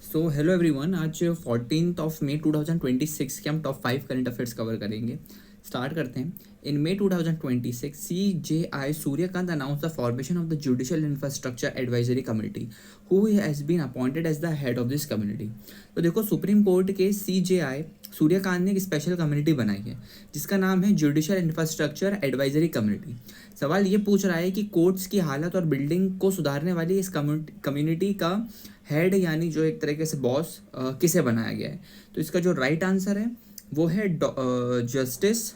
So hello everyone, आज 14 मई 2026 के हम टॉप 5 करंट अफेयर्स कवर करेंगे। स्टार्ट करते हैं। In May 2026 CJI Suryakant announce the formation of the judicial infrastructure advisory committee who has been appointed as the head of this community. तो देखो, supreme court के CJI Suryakant ने एक स्पेशल कम्युनिटी बनाई है जिसका नाम है जुडिशियल इंफ्रास्ट्रक्चर एडवाइजरी कम्युनिटी। सवाल ये पूछ रहा है कि कोर्ट्स की हालत और बिल्डिंग को सुधारने वाली इस कम्युनिटी का हेड यानी जो एक तरीके से बॉस किसे बनाया गया है। तो इसका जो राइट आंसर है वो है जस्टिस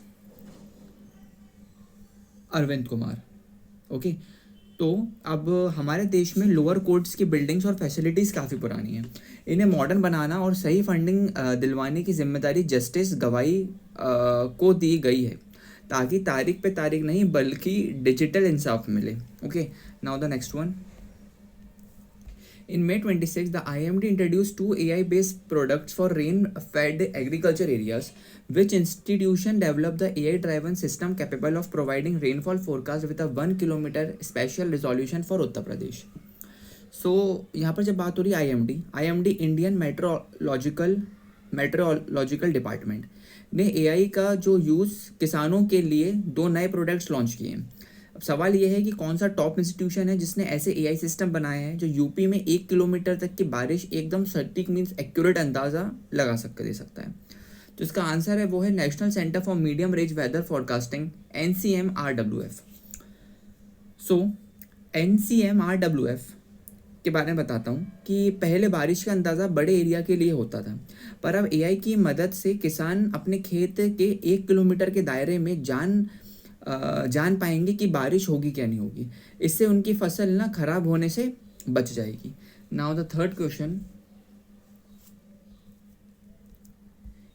अरविंद कुमार। ओके, तो अब हमारे देश में लोअर कोर्ट्स की बिल्डिंग्स और फैसिलिटीज़ काफ़ी पुरानी हैं। इन्हें मॉडर्न बनाना और सही फंडिंग दिलवाने की जिम्मेदारी जस्टिस गवाई को दी गई है ताकि तारीख पे तारीख नहीं बल्कि डिजिटल इंसाफ मिले। Okay, now the next one. In May 26, the IMD introduced two AI-based products for rain-fed agriculture areas, which institution developed the AI-driven system capable of providing rainfall forecast with a 1 kilometer spatial resolution for Uttar Pradesh. So यहाँ पर जब बात हो रही है IMD Indian meteorological department ने AI का जो यूज़ किसानों के लिए दो नए प्रोडक्ट्स लॉन्च किए हैं। अब सवाल यह है कि कौन सा टॉप इंस्टीट्यूशन है जिसने ऐसे AI सिस्टम बनाए हैं जो यूपी में 1 किलोमीटर तक की बारिश एकदम सटीक मीन्स एक्यूरेट अंदाज़ा दे सकता है। तो इसका आंसर है वो है national centre for medium range weather forecasting NCMRWF। So NCMRWF के बारे में बताता हूँ कि पहले बारिश का अंदाज़ा बड़े एरिया के लिए होता था, पर अब AI की मदद से किसान अपने खेत के 1 किलोमीटर के दायरे में जान पाएंगे कि बारिश होगी क्या नहीं होगी। इससे उनकी फसल ना खराब होने से बच जाएगी। Now the third question.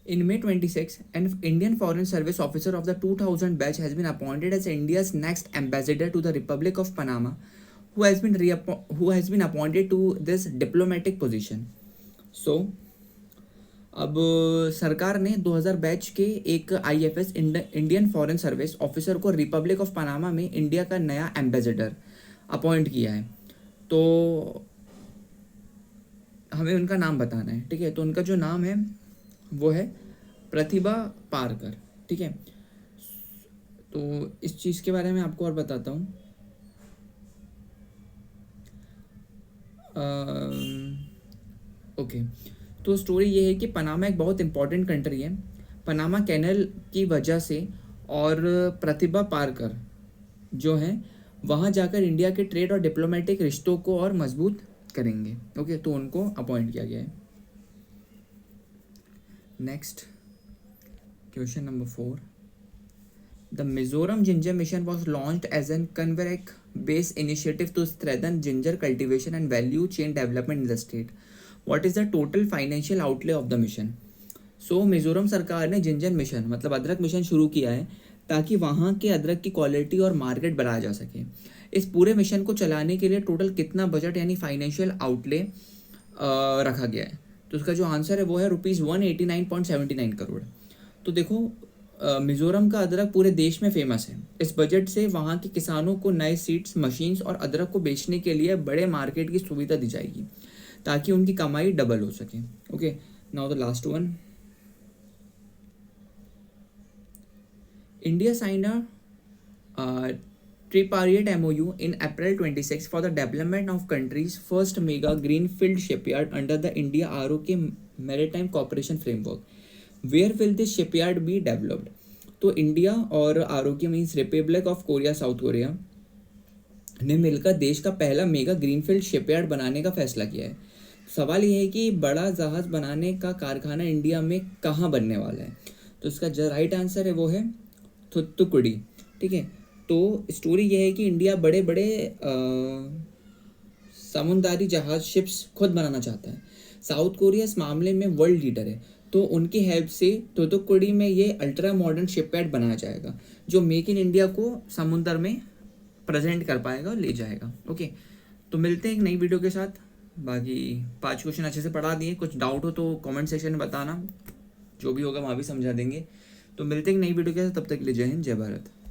In May 26, an Indian Foreign Service officer of the 2000 batch has been appointed as India's next ambassador to the Republic of Panama, who has been appointed to this diplomatic position. So, अब सरकार ने 2000 batch के एक IFS Indian foreign service officer को Republic of Panama में India का नया ambassador appoint किया है। तो हमें उनका नाम बताना है, ठीक है। तो उनका जो नाम है वो है प्रतिभा पारकर, ठीक है। तो इस चीज़ के बारे में आपको और बताता हूँ। ओके, तो स्टोरी ये है कि पनामा एक बहुत इंपॉर्टेंट कंट्री है। पनामा कैनल की वजह से और प्रतिभा पारकर जो हैं वहाँ जाकर इंडिया के ट्रेड और डिप्लोमेटिक रिश्तों को और मजबूत करेंगे। ओके, तो उनको अपॉइंट किया गया है। Next question number 4। The Mizoram ginger mission was launched as an convergence based initiative to strengthen ginger cultivation and value chain development in the state. What is the total financial outlay of the mission. So Mizoram सरकार ने ginger mission मतलब अदरक mission शुरू किया है ताकि वहाँ के अदरक की क्वालिटी और मार्केट बढ़ाया जा सके। इस पूरे मिशन को चलाने के लिए टोटल कितना बजट यानी फाइनेंशियल आउटले रखा गया है। तो उसका जो आंसर है वो है ₹189.79 करोड़। तो देखो, मिजोरम का अदरक पूरे देश में फेमस है। इस बजट से वहाँ के किसानों को नए सीड्स, मशीन्स और अदरक को बेचने के लिए बड़े मार्केट की सुविधा दी जाएगी ताकि उनकी कमाई डबल हो सके। Okay, now the last one. India signed a tripartite MOU in April 26 for the development of country's first mega greenfield shipyard under the India ROK Maritime Cooperation Framework. Where will this shipyard be developed? तो India और ROK means Republic of Korea, south Korea ने मिलकर देश का पहला mega greenfield shipyard बनाने का फैसला किया है। सवाल यह है कि बड़ा जहाज़ बनाने का कारखाना इंडिया में कहाँ बनने वाला है। तो इसका जो राइट आंसर है वो है थुत्तुकुडी, ठीक है। तो स्टोरी यह है कि इंडिया बड़े बड़े समुद्री जहाज शिप्स खुद बनाना चाहता है। साउथ कोरिया इस मामले में वर्ल्ड लीडर है, तो उनकी हेल्प से थुत्तुकुडी में ये अल्ट्रा मॉडर्न शिपयार्ड बनाया जाएगा जो मेक इन इंडिया को समुद्र में प्रेजेंट कर पाएगा और ले जाएगा। ओके, तो मिलते हैं एक नई वीडियो के साथ। बाकी 5 क्वेश्चन अच्छे से पढ़ा दिए, कुछ डाउट हो तो कमेंट सेक्शन में बताना, जो भी होगा वहाँ भी समझा देंगे। तो मिलते हैं एक नई वीडियो के साथ, तब तक के लिए जय हिंद, जय भारत।